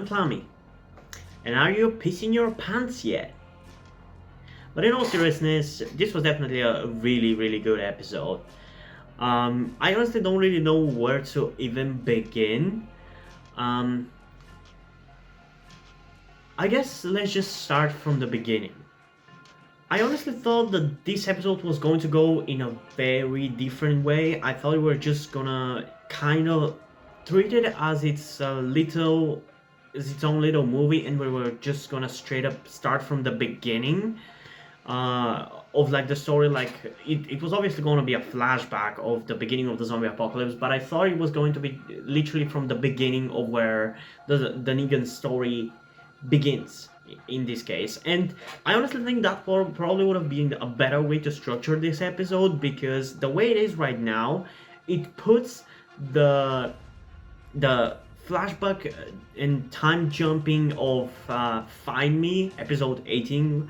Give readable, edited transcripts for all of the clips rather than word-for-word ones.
Plami. And are you pissing your pants yet? But in all seriousness, this was definitely a really good episode. I honestly don't really know where to even begin. I guess let's just start from the beginning. I honestly thought that this episode was going to go in a very different way. I thought we were just gonna kind of treat it as its own little movie, and we were just gonna straight up start from the beginning of like the story. Like it was obviously going to be a flashback of the beginning of the zombie apocalypse, but I thought it was going to be literally from the beginning of where the Negan story begins in this case. And I honestly think that probably would have been a better way to structure this episode, because the way it is right now, it puts the flashback and time jumping of Find Me episode 18,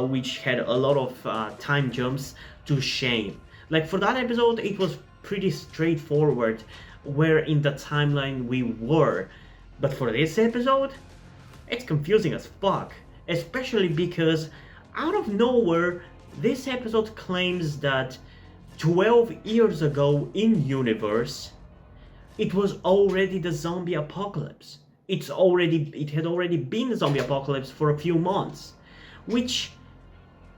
which had a lot of time jumps, to shame. Like for that episode it was pretty straightforward where in the timeline we were, but for this episode it's confusing as fuck, especially because out of nowhere this episode claims that 12 years ago in universe it was already the zombie apocalypse. It had already been the zombie apocalypse for a few months, which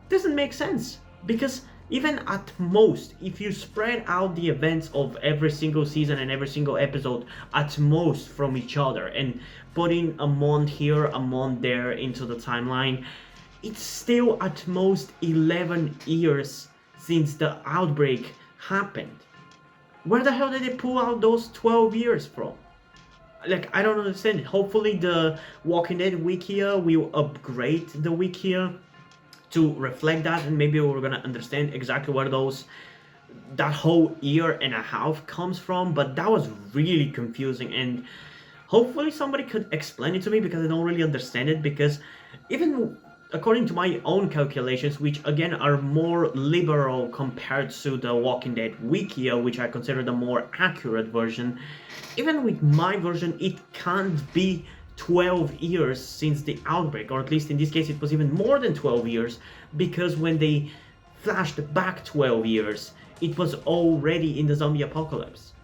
doesn't make sense, because even at most, if you spread out the events of every single season and every single episode at most from each other and put in a month here, a month there into the timeline, it's still at most 11 years since the outbreak happened. Where the hell did they pull out those 12 years from? Like, I don't understand it. Hopefully the Walking Dead Wikia will upgrade the Wikia to reflect that, and maybe we're gonna understand exactly where that whole year and a half comes from. But that was really confusing, and hopefully somebody could explain it to me, because I don't really understand it. Because even according to my own calculations, which again are more liberal compared to the Walking Dead Wikia, which I consider the more accurate version, even with my version it can't be 12 years since the outbreak, or at least in this case it was even more than 12 years, because when they flashed back 12 years it was already in the zombie apocalypse.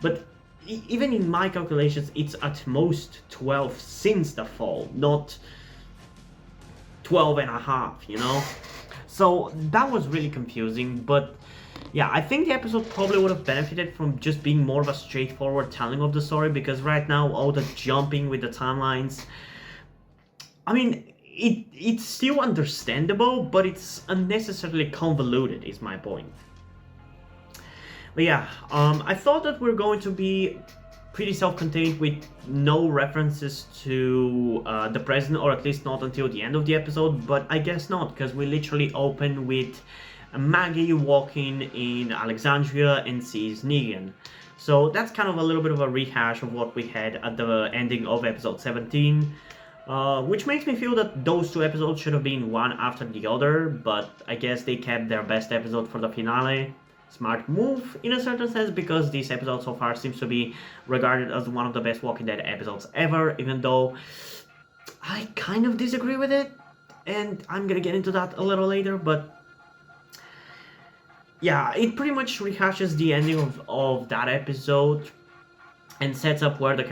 But even in my calculations it's at most 12 since the fall, not 12 and a half, you know? So that was really confusing. But yeah, I think the episode probably would have benefited from just being more of a straightforward telling of the story, because right now all the jumping with the timelines, I mean, it's still understandable, but it's unnecessarily convoluted is my point. But yeah, I thought that we're going to be pretty self-contained with no references to the present, or at least not until the end of the episode, but I guess not, because we literally open with Maggie walking in Alexandria and sees Negan. So that's kind of a little bit of a rehash of what we had at the ending of episode 17, which makes me feel that those two episodes should have been one after the other, but I guess they kept their best episode for the finale. Smart move in a certain sense, because this episode so far seems to be regarded as one of the best Walking Dead episodes ever, even though I kind of disagree with it, and I'm gonna get into that a little later. But yeah, it pretty much rehashes the ending of that episode and sets up where the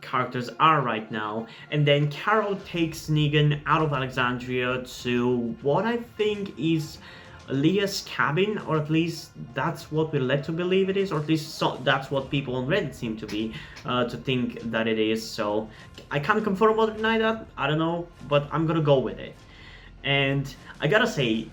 characters are right now. And then Carol takes Negan out of Alexandria to what I think is Leah's cabin, or at least that's what we're led to believe it is, or at least that's what people on Reddit seem to be to think that it is. So I can't confirm or deny that, I don't know, but I'm gonna go with it. And I gotta say,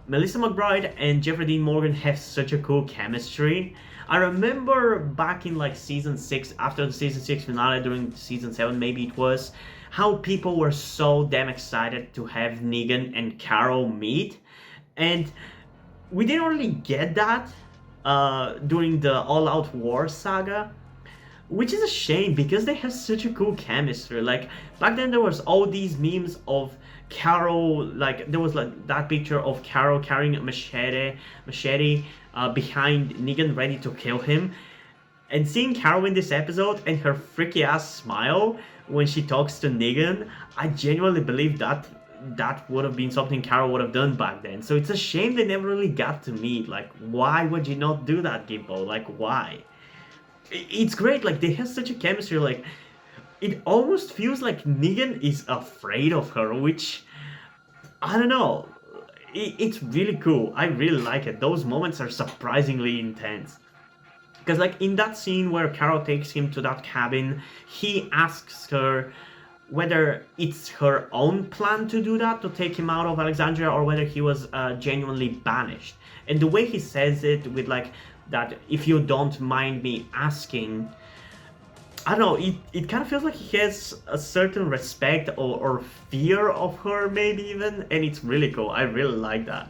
Melissa McBride and Jeffrey Dean Morgan have such a cool chemistry. I remember back in like season 6, after the season 6 finale, during season 7 maybe it was, how people were so damn excited to have Negan and Carol meet. And we didn't really get that during the All Out War saga, which is a shame, because they have such a cool chemistry. Like back then there was all these memes of Carol, like there was like that picture of Carol carrying a machete behind Negan ready to kill him, And seeing Carol in this episode and her freaky ass smile when she talks to Negan, I genuinely believe that would have been something Carol would have done back then. So it's a shame they never really got to meet. Like, why would you not do that, Gimbo? Like, why? It's great. Like, they have such a chemistry. Like, it almost feels like Negan is afraid of her, which, I don't know. It's really cool. I really like it. Those moments are surprisingly intense. Because, like, in that scene where Carol takes him to that cabin, he asks her whether it's her own plan to do that, to take him out of Alexandria, or whether he was genuinely banished. And the way he says it with, like, that, if you don't mind me asking, I don't know, it kind of feels like he has a certain respect or fear of her, maybe even, and it's really cool. I really like that.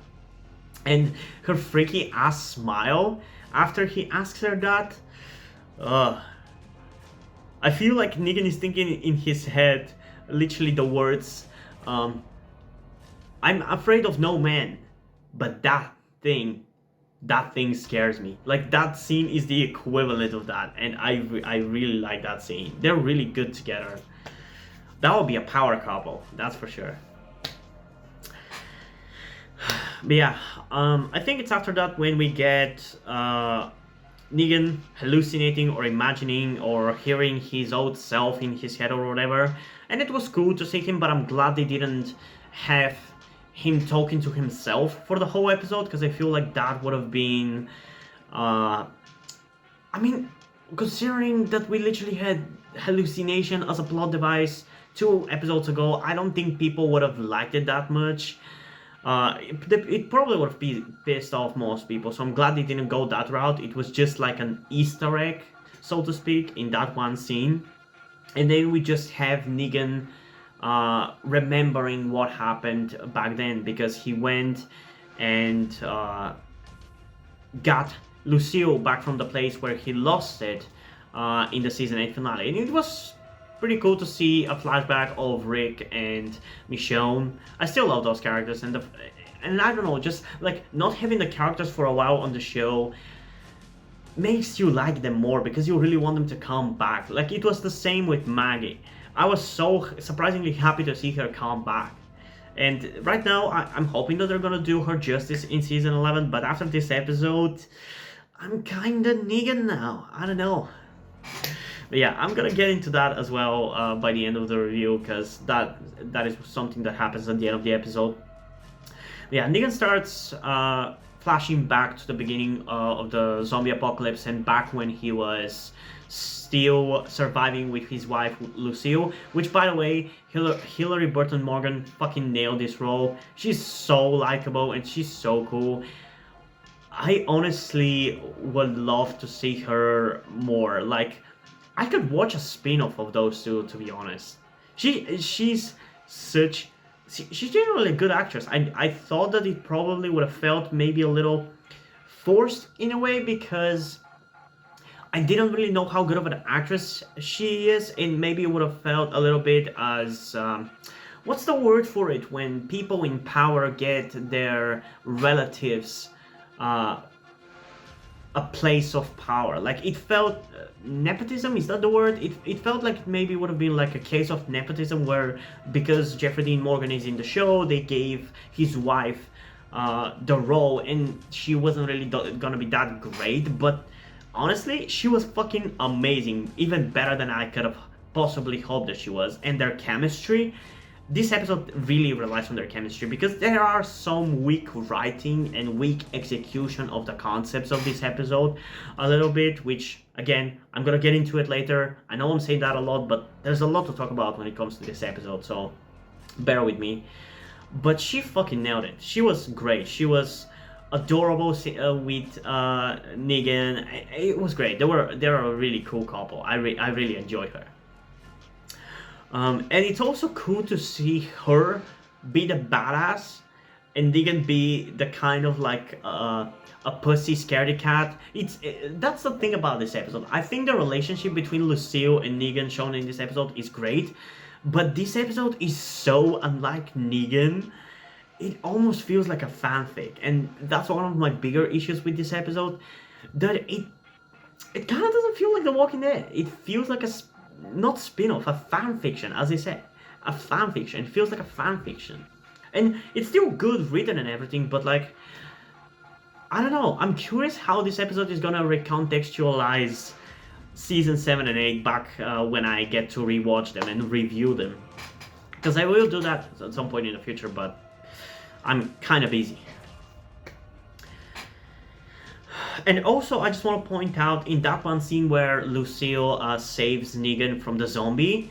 And her freaky ass smile after he asks her that, I feel like Negan is thinking in his head literally the words, I'm afraid of no man, but that thing scares me. Like, that scene is the equivalent of that, and I really like that scene. They're really good together. That would be a power couple, that's for sure. But yeah, I think it's after that when we get Negan hallucinating or imagining or hearing his old self in his head or whatever. And it was cool to see him, but I'm glad they didn't have him talking to himself for the whole episode, because I feel like that would have been... I mean, considering that we literally had hallucination as a plot device 2 episodes ago, I don't think people would have liked it that much. It probably would have pissed off most people, so I'm glad they didn't go that route. It was just like an Easter egg, so to speak, in that one scene. And then we just have Negan remembering what happened back then, because he went and got Lucille back from the place where he lost it in the season 8 finale. And it was pretty cool to see a flashback of Rick and Michonne. I still love those characters, and I don't know, just like not having the characters for a while on the show makes you like them more, because you really want them to come back. Like, it was the same with Maggie. I was so surprisingly happy to see her come back. And right now, I'm hoping that they're gonna do her justice in season 11, but after this episode, I'm kinda Negan now. I don't know. But yeah, I'm gonna get into that as well by the end of the review, because that is something that happens at the end of the episode. But yeah, Negan starts flashing back to the beginning of the zombie apocalypse, and back when he was still surviving with his wife Lucille, which, by the way, Hilary Burton Morgan fucking nailed this role. She's so likable and she's so cool. I honestly would love to see her more. Like, I could watch a spin-off of those two, to be honest. She's generally a good actress. I thought that it probably would have felt maybe a little forced in a way, because I didn't really know how good of an actress she is, and maybe it would have felt a little bit as... what's the word for it when people in power get their relatives a place of power? Like, it felt... nepotism, is that the word? It felt like maybe it would have been like a case of nepotism, where because Jeffrey Dean Morgan is in the show, they gave his wife the role, and she wasn't really gonna be that great, but honestly, she was fucking amazing, even better than I could have possibly hoped that she was. And their chemistry, this episode really relies on their chemistry, because there are some weak writing and weak execution of the concepts of this episode a little bit, which, again, I'm gonna get into it later. I know I'm saying that a lot, but there's a lot to talk about when it comes to this episode, so bear with me. But she fucking nailed it. She was great. She was adorable with Negan. It was great. They're a really cool couple. I really enjoyed her. And it's also cool to see her be the badass and Negan be the kind of like a pussy scaredy cat. That's the thing about this episode. I think the relationship between Lucille and Negan shown in this episode is great, but this episode is so unlike Negan. It almost feels like a fanfic, and that's one of my bigger issues with this episode. That it kind of doesn't feel like The Walking Dead. It feels like not spin-off, a fan fiction, as I said. A fan fiction. It feels like a fan fiction. And it's still good written and everything, but like, I don't know. I'm curious how this episode is gonna recontextualize season 7 and 8 back when I get to rewatch them and review them. Because I will do that at some point in the future, but I'm kind of busy. And also, I just want to point out, in that one scene where Lucille saves Negan from the zombie,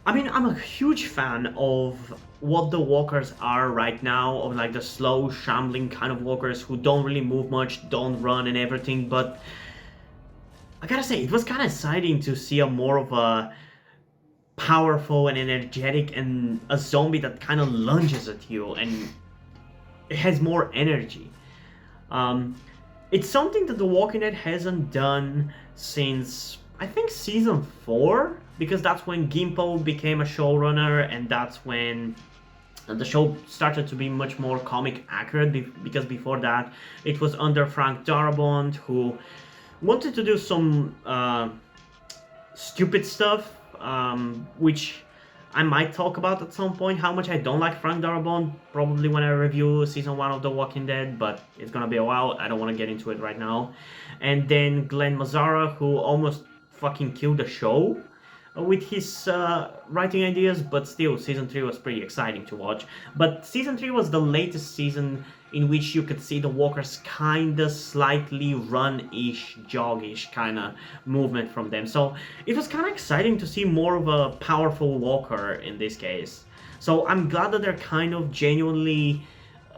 I mean, I'm a huge fan of what the walkers are right now, of like the slow, shambling kind of walkers who don't really move much, don't run and everything, but I gotta say, it was kind of exciting to see a more of a powerful and energetic and a zombie that kind of lunges at you and it has more energy. It's something that The Walking Dead hasn't done since, I think, season 4, because that's when Gimpo became a showrunner, and that's when the show started to be much more comic accurate, because before that it was under Frank Darabont, who wanted to do some stupid stuff, which I might talk about at some point, how much I don't like Frank Darabont, probably when I review season 1 of The Walking Dead, but it's gonna be a while, I don't want to get into it right now. And then Glenn Mazzara, who almost fucking killed the show with his writing ideas, but still, season 3 was pretty exciting to watch. But season 3 was the latest season in which you could see the walkers kinda slightly run-ish, jog-ish kinda movement from them. So it was kinda exciting to see more of a powerful walker in this case. So I'm glad that they're kind of genuinely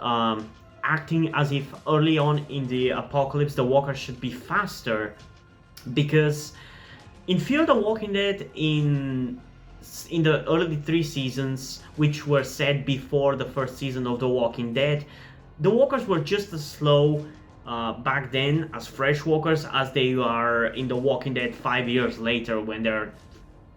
acting as if early on in the apocalypse the walkers should be faster, because in Fear the Walking Dead, in the early 3 seasons, which were set before the first season of The Walking Dead, the walkers were just as slow back then as fresh walkers as they are in The Walking Dead 5 years later when they're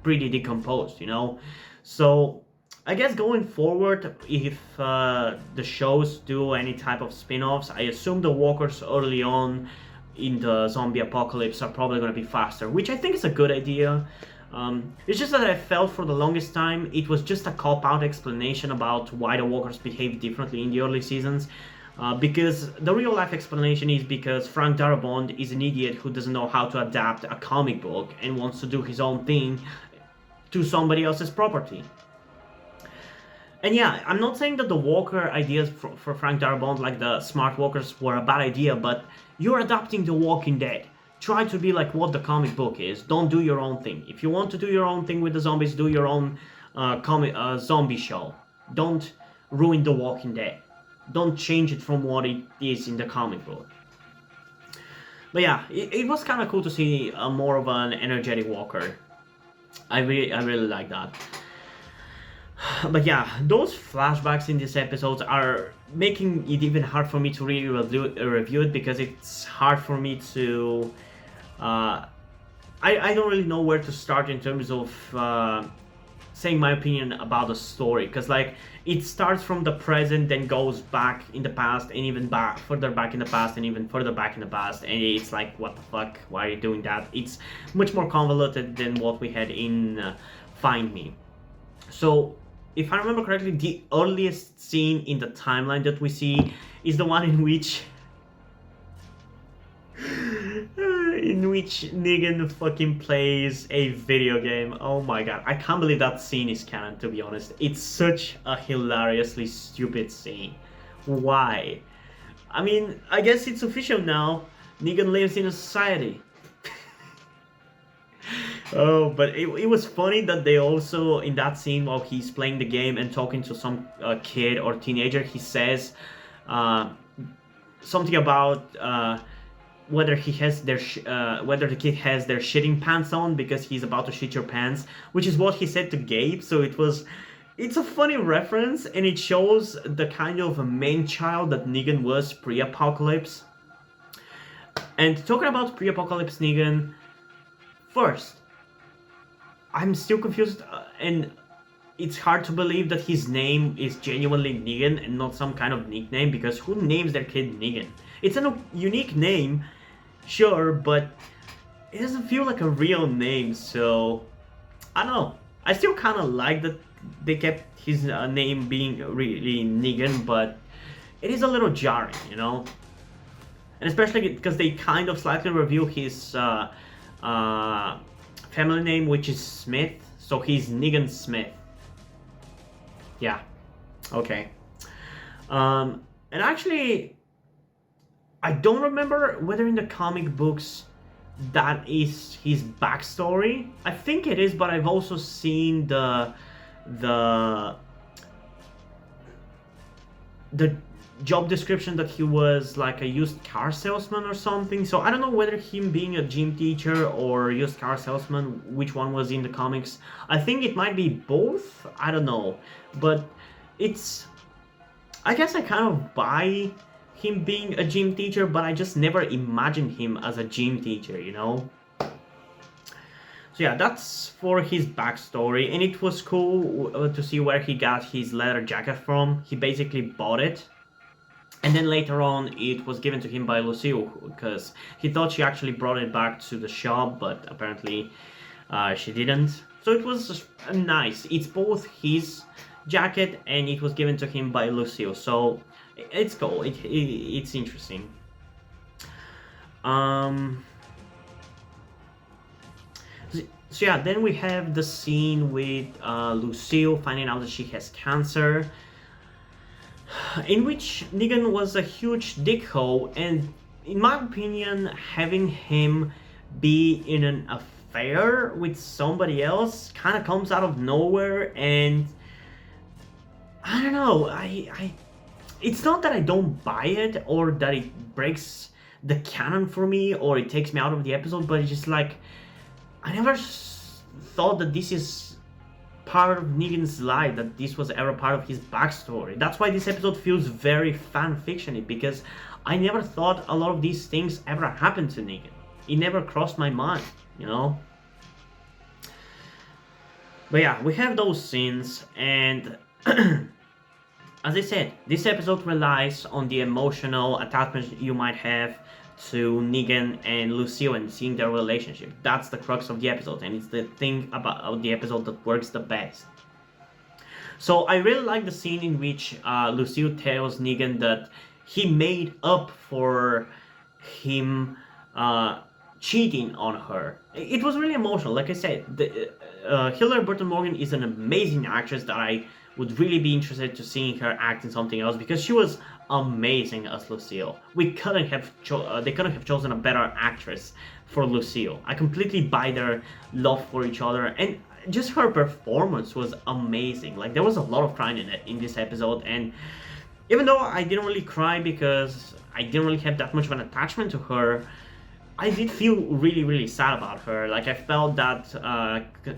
pretty decomposed, you know? So I guess going forward, if the shows do any type of spin-offs, I assume the walkers early on in the zombie apocalypse are probably going to be faster, which I think is a good idea. It's just that I felt for the longest time it was just a cop-out explanation about why the walkers behave differently in the early seasons, because the real-life explanation is because Frank Darabont is an idiot who doesn't know how to adapt a comic book and wants to do his own thing to somebody else's property. And yeah, I'm not saying that the walker ideas for Frank Darabont, like the smart walkers, were a bad idea, but you're adapting The Walking Dead. Try to be like what the comic book is. Don't do your own thing. If you want to do your own thing with the zombies, do your own zombie show. Don't ruin The Walking Dead. Don't change it from what it is in the comic book. But yeah, it was kind of cool to see more of an energetic walker. I really like that. But yeah, those flashbacks in these episodes are making it even hard for me to really review it, because it's hard for me to... I don't really know where to start in terms of saying my opinion about the story, because like it starts from the present, then goes back in the past, and even further back in the past, and even further back in the past, and it's like, what the fuck, why are you doing that? It's much more convoluted than what we had in Find Me. So if I remember correctly, the earliest scene in the timeline that we see is the one in which Negan fucking plays a video game. Oh my god, I can't believe that scene is canon, to be honest. It's such a hilariously stupid scene. Why? I mean, I guess it's official now. Negan lives in a society. Oh, but it was funny that they also, in that scene while he's playing the game and talking to some kid or teenager, he says something about whether he has whether the kid has their shitting pants on, because he's about to shit your pants, which is what he said to Gabe. So it's a funny reference, and it shows the kind of man child that Negan was pre-apocalypse. And talking about pre-apocalypse Negan, first, I'm still confused, and it's hard to believe that his name is genuinely Negan and not some kind of nickname, because who names their kid Negan? It's a unique name. sure, but it doesn't feel like a real name, so I don't know. I still kind of like that they kept his name being really Negan, but it is a little jarring, you know? And especially because they kind of slightly reveal his family name, which is Smith, so he's Negan Smith. Yeah, okay. And actually, I don't remember whether in the comic books that is his backstory. I think it is, but I've also seen the the job description that he was like a used car salesman or something. So I don't know whether him being a gym teacher or used car salesman, which one was in the comics. I think it might be both. I don't know, but it's, I guess I kind of buy him being a gym teacher, but I just never imagined him as a gym teacher, you know? So yeah, that's for his backstory, and it was cool to see where he got his leather jacket from. He basically bought it, and then later on it was given to him by Lucille, because he thought she actually brought it back to the shop, but apparently she didn't. So it was nice. It's both his jacket and it was given to him by Lucille, so it's cool. It's interesting. So yeah, then we have the scene with Lucille finding out that she has cancer, in which Negan was a huge dickhole, and in my opinion, having him be in an affair with somebody else kind of comes out of nowhere, and I don't know, it's not that I don't buy it or that it breaks the canon for me or it takes me out of the episode, but it's just like, I never thought that this is part of Negan's life, that this was ever part of his backstory. That's why this episode feels very fan fictiony, because I never thought a lot of these things ever happened to Negan. It never crossed my mind, you know? But yeah, we have those scenes, and as I said, this episode relies on the emotional attachment you might have to Negan and Lucille and seeing their relationship. That's the crux of the episode, and it's the thing about the episode that works the best. So I really like the scene in which Lucille tells Negan that he made up for him cheating on her. It was really emotional. Like I said, Hilary Burton Morgan is an amazing actress that I would really be interested to seeing her act in something else, because she was amazing as Lucille. They couldn't have chosen a better actress for Lucille. I completely buy their love for each other, and just her performance was amazing. Like, there was a lot of crying in this episode, and even though I didn't really cry because I didn't really have that much of an attachment to her, I did feel really, really sad about her. Like, I felt that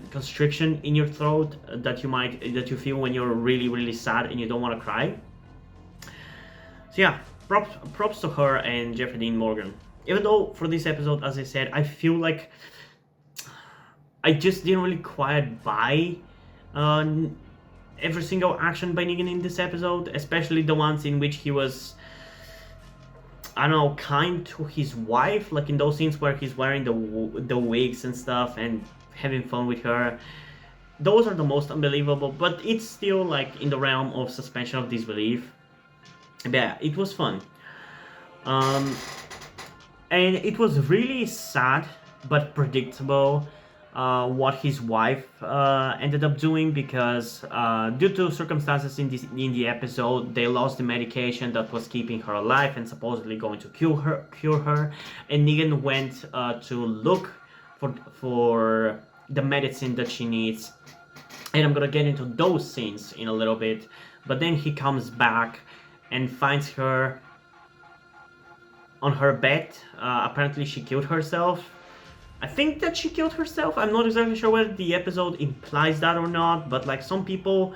constriction in your throat that you feel when you're really, really sad and you don't want to cry. So yeah, props to her and Jeffrey Dean Morgan. Even though for this episode, as I said, I feel like I just didn't really quite buy every single action by Negan in this episode, especially the ones in which he was, I don't know, kind to his wife, like in those scenes where he's wearing the wigs and stuff and having fun with her. Those are the most unbelievable, but it's still like in the realm of suspension of disbelief. But yeah, it was fun. And it was really sad but predictable what his wife ended up doing, because due to circumstances in the episode, they lost the medication that was keeping her alive and supposedly going to cure her, and Negan went to look for the medicine that she needs, and I'm gonna get into those scenes in a little bit. But then he comes back and finds her on her bed. Apparently she killed herself. I think that she killed herself. I'm not exactly sure whether the episode implies that or not, but like, some people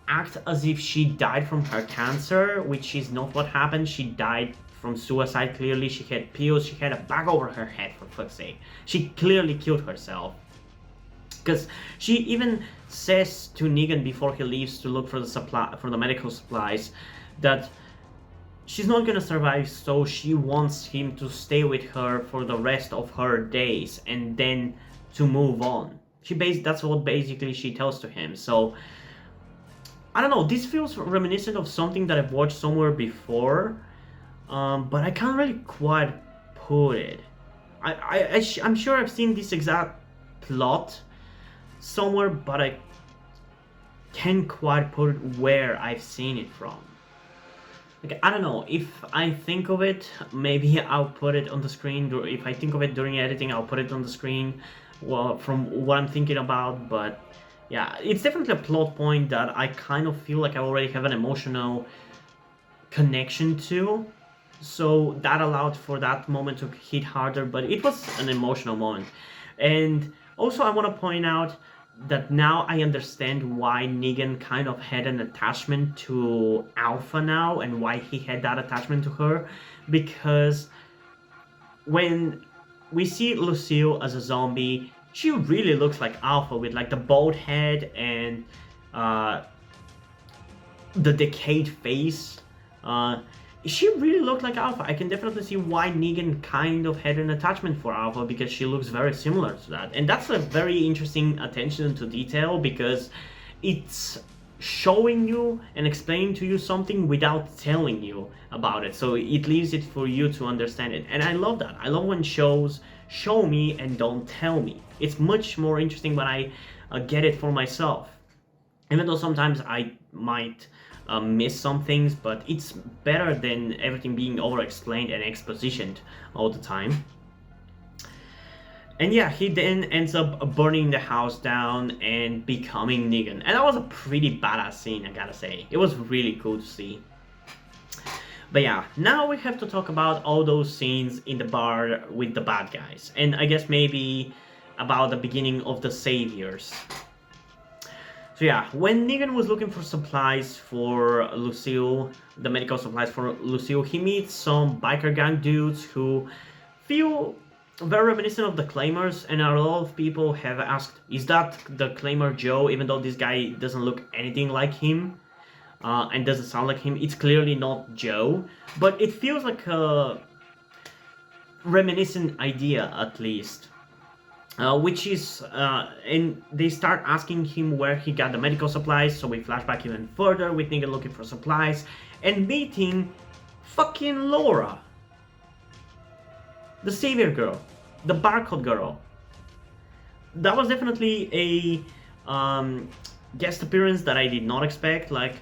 act as if she died from her cancer, which is not what happened. She died from suicide, clearly. She had pills, she had a bag over her head, for fuck's sake. She clearly killed herself. Because she even says to Negan before he leaves to look for the medical supplies, that she's not gonna survive, so she wants him to stay with her for the rest of her days and then to move on. That's what basically she tells to him. So I don't know, this feels reminiscent of something that I've watched somewhere before, but I can't really quite put it. I'm sure I've seen this exact plot somewhere, but I can't quite put it where I've seen it from. Like, I don't know, if I think of it, maybe I'll put it on the screen. If I think of it during editing, I'll put it on the screen, well, from what I'm thinking about. But yeah, it's definitely a plot point that I kind of feel like I already have an emotional connection to. So that allowed for that moment to hit harder, but it was an emotional moment. And also I want to point out that now I understand why Negan kind of had an attachment to Alpha now, and why he had that attachment to her, because when we see Lucille as a zombie, she really looks like Alpha, with like the bald head and the decayed face. She really looked like Alpha. I can definitely see why Negan kind of had an attachment for Alpha, because she looks very similar to that. And that's a very interesting attention to detail, because it's showing you and explaining to you something without telling you about it. So it leaves it for you to understand it. And I love that. I love when shows show me and don't tell me. It's much more interesting when I get it for myself. Even though sometimes I might miss some things, but it's better than everything being over-explained and expositioned all the time. And yeah, he then ends up burning the house down and becoming Negan. And that was a pretty badass scene, I gotta say. It was really cool to see. But yeah, now we have to talk about all those scenes in the bar with the bad guys. And I guess maybe about the beginning of the Saviors. So yeah, when Negan was looking for supplies for Lucille, the medical supplies for Lucille, he meets some biker gang dudes who feel very reminiscent of the Claimers, and a lot of people have asked, is that the Claimer Joe, even though this guy doesn't look anything like him, and doesn't sound like him. It's clearly not Joe, but it feels like a reminiscent idea, at least. Which is, and they start asking him where he got the medical supplies, so we flash back even further with Negan looking for supplies, and meeting fucking Laura. The Savior girl. The barcode girl. That was definitely a guest appearance that I did not expect. Like,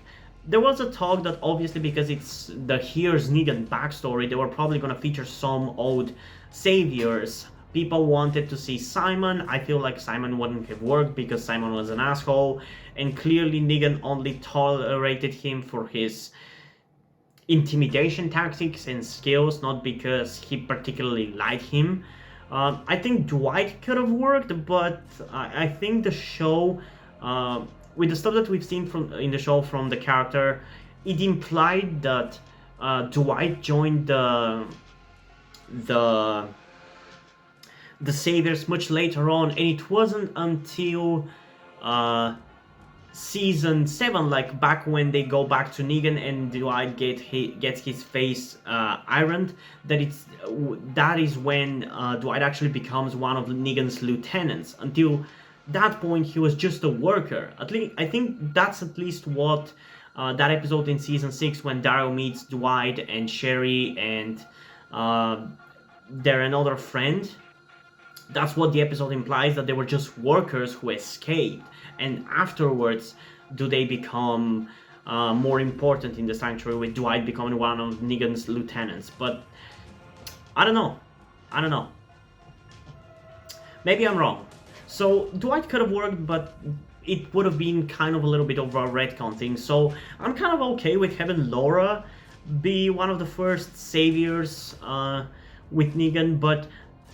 there was a talk that obviously because it's the Here's Negan backstory, they were probably gonna feature some old Saviors. People wanted to see Simon. I feel like Simon wouldn't have worked because Simon was an asshole, and clearly Negan only tolerated him for his intimidation tactics and skills, not because he particularly liked him. I think Dwight could have worked, but I think the show, with the stuff that we've seen in the show from the character, it implied that Dwight joined the Saviors much later on, and it wasn't until season 7, like back when they go back to Negan and Dwight gets his face ironed, that is when Dwight actually becomes one of Negan's lieutenants. Until that point, he was just a worker. At least I think that's at least what that episode in season 6, when Daryl meets Dwight and Sherry and their another friend. That's what the episode implies, that they were just workers who escaped, and afterwards do they become more important in the sanctuary, with Dwight becoming one of Negan's lieutenants. But I don't know. Maybe I'm wrong. So Dwight could have worked, but it would have been kind of a little bit of a retcon thing. So I'm kind of okay with having Laura be one of the first Saviors with Negan, but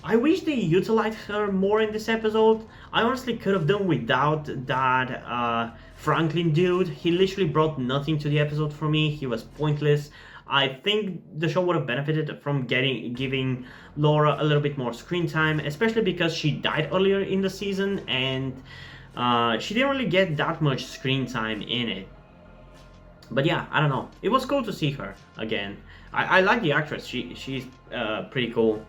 I wish they utilized her more in this episode. I honestly could have done without that Franklin dude. He literally brought nothing to the episode for me. He was pointless. I think the show would have benefited from giving Laura a little bit more screen time, especially because she died earlier in the season, and she didn't really get that much screen time in it. But yeah, I don't know. It was cool to see her again. I like the actress. She's pretty cool.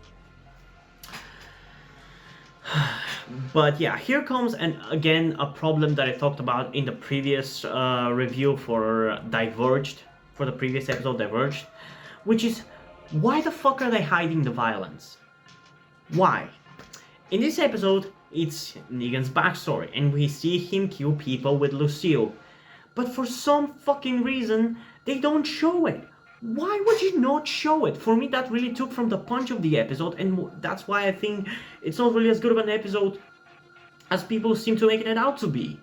But yeah, here comes, and again, a problem that I talked about in the previous review for Diverged, for the previous episode Diverged, which is, why the fuck are they hiding the violence? Why? In this episode, it's Negan's backstory, and we see him kill people with Lucille. But for some fucking reason, they don't show it. Why would you not show it? For me, that really took from the punch of the episode, and that's why I think it's not really as good of an episode as people seem to make it out to be.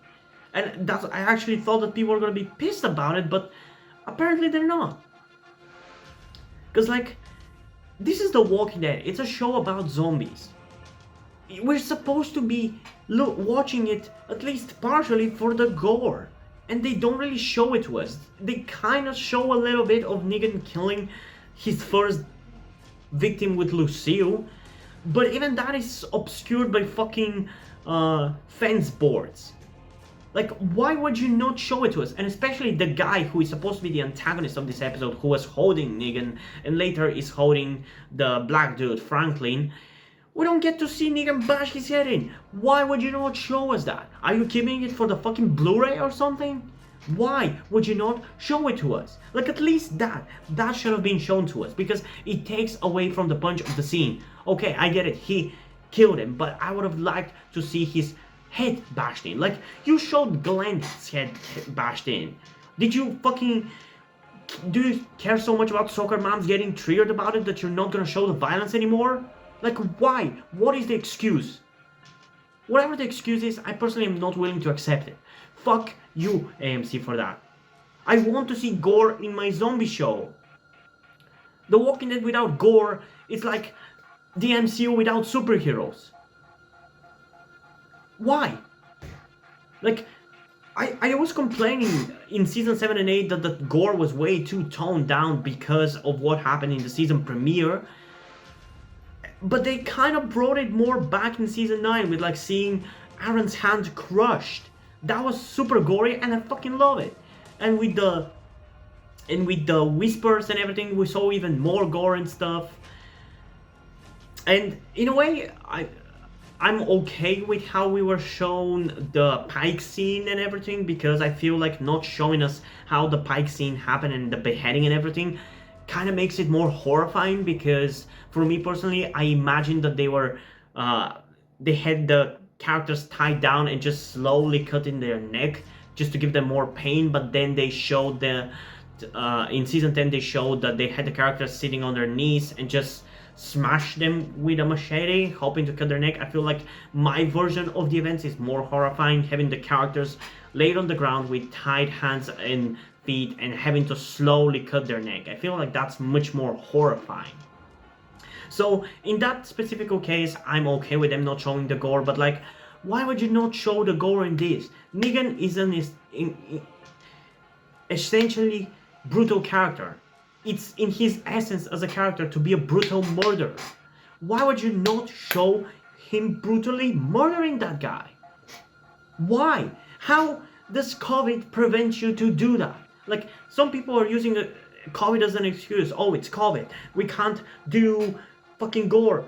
And that's, I actually thought that people were gonna be pissed about it, but apparently they're not. Because, like, this is The Walking Dead. It's a show about zombies. We're supposed to be watching it, at least partially, for the gore. And they don't really show it to us. They kind of show a little bit of Negan killing his first victim with Lucille, but even that is obscured by fucking fence boards. Like, why would you not show it to us? And especially the guy who is supposed to be the antagonist of this episode, who was holding Negan and later is holding the black dude, Franklin. We don't get to see Negan bash his head in. Why would you not show us that? Are you keeping it for the fucking Blu-ray or something? Why would you not show it to us? Like, at least that should have been shown to us, because it takes away from the punch of the scene. Okay, I get it, he killed him, but I would have liked to see his head bashed in. Like, you showed Glenn's head bashed in. Did you fucking... Do you care so much about soccer moms getting triggered about it that you're not gonna show the violence anymore? Like, why? What is the excuse? Whatever the excuse is, I personally am not willing to accept it. Fuck you, AMC, for that. I want to see gore in my zombie show. The Walking Dead without gore is like the MCU without superheroes. Why? Like, I was complaining in season 7 and 8 that the gore was way too toned down because of what happened in the season premiere. But they kind of brought it more back in season 9 with, like, seeing Aaron's hand crushed. That was super gory and I fucking love it. And with the whispers and everything, we saw even more gore and stuff. And in a way, I'm okay with how we were shown the Pike scene and everything, because I feel like not showing us how the Pike scene happened and the beheading and everything kind of makes it more horrifying, because for me personally, I imagined that they had the characters tied down and just slowly cutting their neck just to give them more pain, but then they showed in season 10 they showed that they had the characters sitting on their knees and just smash them with a machete, hoping to cut their neck. I feel like my version of the events is more horrifying, having the characters laid on the ground with tied hands and feet and having to slowly cut their neck. I feel like that's much more horrifying. So in that specific case, I'm okay with them not showing the gore, but like, why would you not show the gore in this? Negan is an essentially brutal character. It's in his essence as a character to be a brutal murderer. Why would you not show him brutally murdering that guy? Why? How does COVID prevent you to do that? Like, some people are using COVID as an excuse. Oh, it's COVID. We can't do fucking gore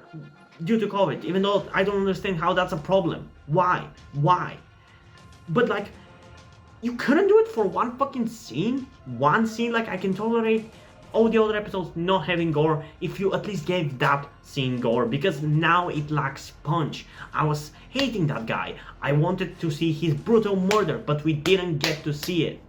due to COVID, even though I don't understand how that's a problem. Why? But like, you couldn't do it for one fucking scene? One scene? Like, I can tolerate all the other episodes not having gore if you at least gave that scene gore, because now it lacks punch. I was hating that guy. I wanted to see his brutal murder, but we didn't get to see it.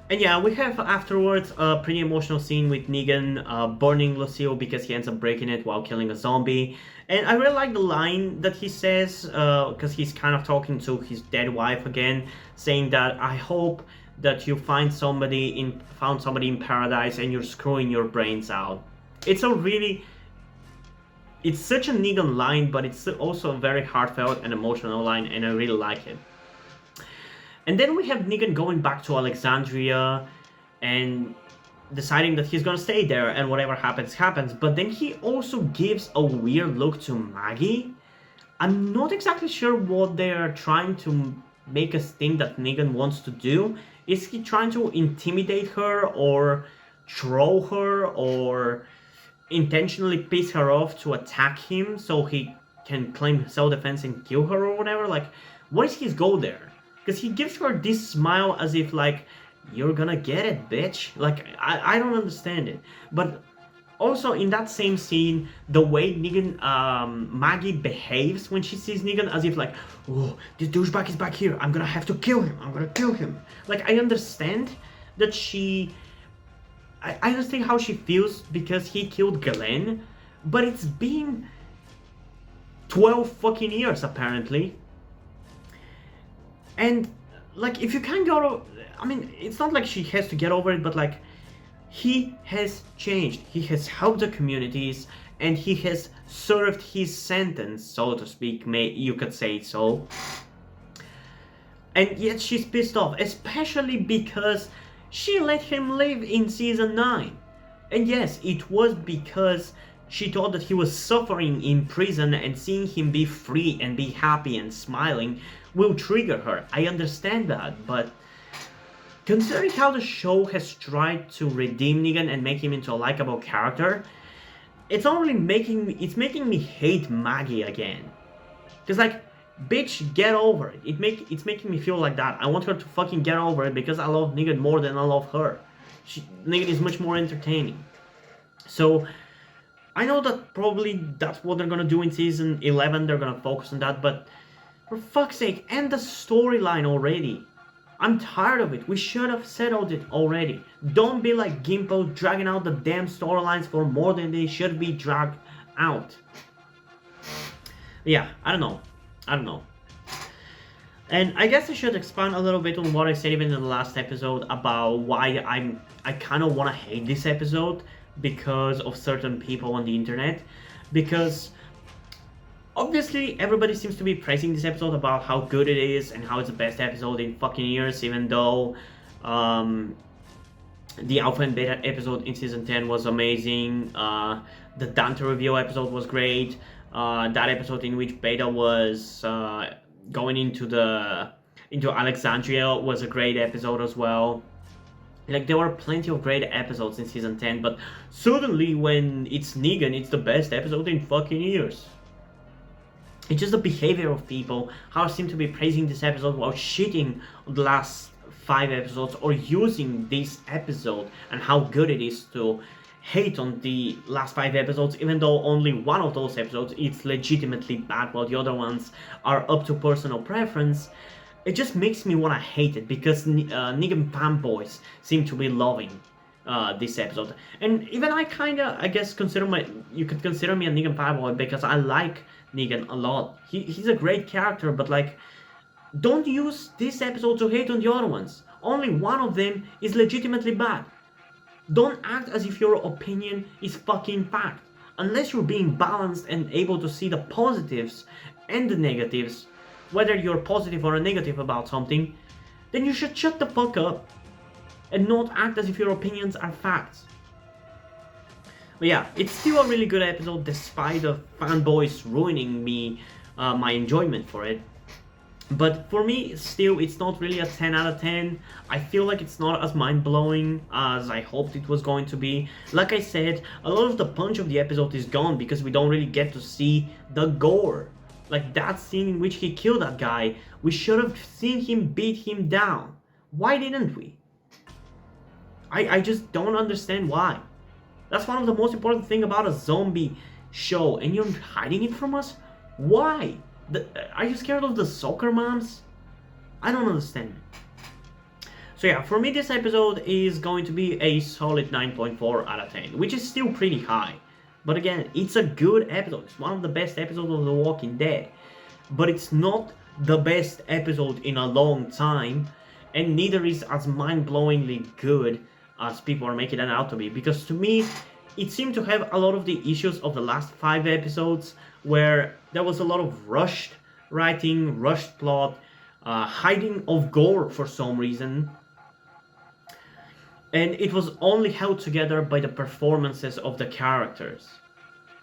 And yeah, we have afterwards a pretty emotional scene with Negan burning Lucille because he ends up breaking it while killing a zombie. And I really like the line that he says, because he's kind of talking to his dead wife again, saying that, I hope that you found somebody in paradise and you're screwing your brains out. It's such a Negan line, but it's also a very heartfelt and emotional line, and I really like it. And then we have Negan going back to Alexandria and deciding that he's gonna stay there and whatever happens, happens. But then he also gives a weird look to Maggie. I'm not exactly sure what they are trying to make us think that Negan wants to do? Is he trying to intimidate her or troll her or intentionally piss her off to attack him so he can claim self-defense and kill her or whatever? Like, what is his goal there? Because he gives her this smile as if like, you're gonna get it, bitch. Like, I don't understand it. But also in that same scene, the way Maggie behaves when she sees Negan, as if like, oh, this douchebag is back here, I'm gonna have to kill him, I'm gonna kill him. Like, I understand that I understand how she feels because he killed Glenn, but it's been 12 fucking years apparently. And like, if you can't go to, I mean, it's not like she has to get over it, but like, he has changed. He has helped the communities and he has served his sentence, so to speak, you could say so. And yet she's pissed off, especially because she let him live in season 9. And yes, it was because she thought that he was suffering in prison, and seeing him be free and be happy and smiling will trigger her. I understand that, but considering how the show has tried to redeem Negan and make him into a likable character, it's not really making me hate Maggie again. Cause like, bitch, get over it. It's making me feel like that. I want her to fucking get over it because I love Negan more than I love her. Negan is much more entertaining. So I know that probably that's what they're gonna do in season 11. They're gonna focus on that, but for fuck's sake, end the storyline already. I'm tired of it. We should have settled it already. Don't be like Gimpo, dragging out the damn storylines for more than they should be dragged out. Yeah, I don't know. And I guess I should expand a little bit on what I said even in the last episode about why I kind of want to hate this episode because of certain people on the internet. Because obviously, everybody seems to be praising this episode about how good it is and how it's the best episode in fucking years, even though the Alpha and Beta episode in season 10 was amazing. The Dante reveal episode was great. That episode in which Beta was going into Alexandria was a great episode as well. Like, there were plenty of great episodes in season 10, but suddenly when it's Negan, it's the best episode in fucking years. It's just the behavior of people, how they seem to be praising this episode while shitting on the last 5 episodes, or using this episode and how good it is to hate on the last 5 episodes, even though only one of those episodes is legitimately bad while the other ones are up to personal preference. It just makes me want to hate it because Negan fanboys seem to be loving this episode. And even I guess you could consider me a Negan fanboy because I like Negan a lot. He's a great character, but like, don't use this episode to hate on the other ones. Only one of them is legitimately bad. Don't act as if your opinion is fucking fact. Unless you're being balanced and able to see the positives and the negatives, whether you're positive or negative about something, then you should shut the fuck up and not act as if your opinions are facts. But yeah, it's still a really good episode despite the fanboys ruining me, my enjoyment for it. But for me, still, it's not really a 10 out of 10. I feel like it's not as mind-blowing as I hoped it was going to be. Like I said, a lot of the punch of the episode is gone because we don't really get to see the gore. Like that scene in which he killed that guy, we should have seen him beat him down. Why didn't we? I just don't understand why. That's one of the most important things about a zombie show, and you're hiding it from us? Why? Are you scared of the soccer moms? I don't understand. So yeah, for me this episode is going to be a solid 9.4 out of 10, which is still pretty high. But again, it's a good episode. It's one of the best episodes of The Walking Dead. But it's not the best episode in a long time, and neither is as mind-blowingly good as people are making it out to be. Because to me, it seemed to have a lot of the issues of the last 5 episodes, where there was a lot of rushed writing, rushed plot, hiding of gore for some reason. And it was only held together by the performances of the characters.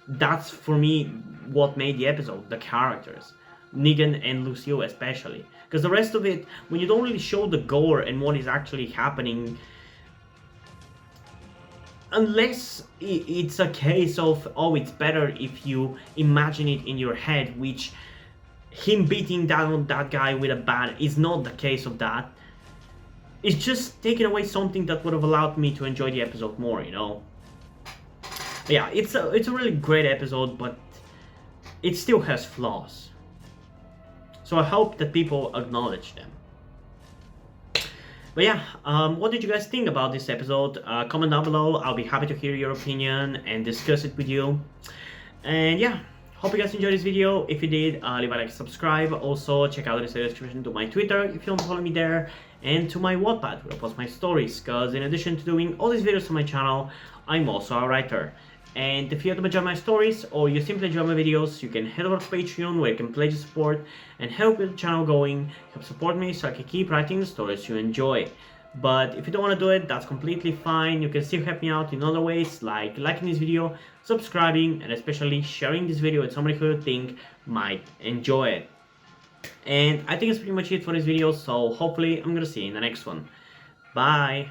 That's, for me, what made the episode, the characters. Negan and Lucille especially. Because the rest of it, when you don't really show the gore and what is actually happening, unless it's a case of, oh, it's better if you imagine it in your head, which him beating down that guy with a bat is not the case of that. It's just taking away something that would have allowed me to enjoy the episode more, you know. Yeah, it's a really great episode, but it still has flaws. So I hope that people acknowledge them. But yeah, what did you guys think about this episode? Comment down below. I'll be happy to hear your opinion and discuss it with you. And yeah, hope you guys enjoyed this video. If you did, leave a like, subscribe. Also, check out the description to my Twitter if you want to follow me there, and to my Wattpad where I post my stories. Because in addition to doing all these videos on my channel, I'm also a writer. And if you want to enjoy my stories, or you simply enjoy my videos, you can head over to Patreon where you can pledge support and help with the channel going, help support me so I can keep writing the stories you enjoy. But if you don't want to do it, that's completely fine. You can still help me out in other ways, like liking this video, subscribing, and especially sharing this video with somebody who you think might enjoy it. And I think that's pretty much it for this video, so hopefully I'm gonna see you in the next one. Bye!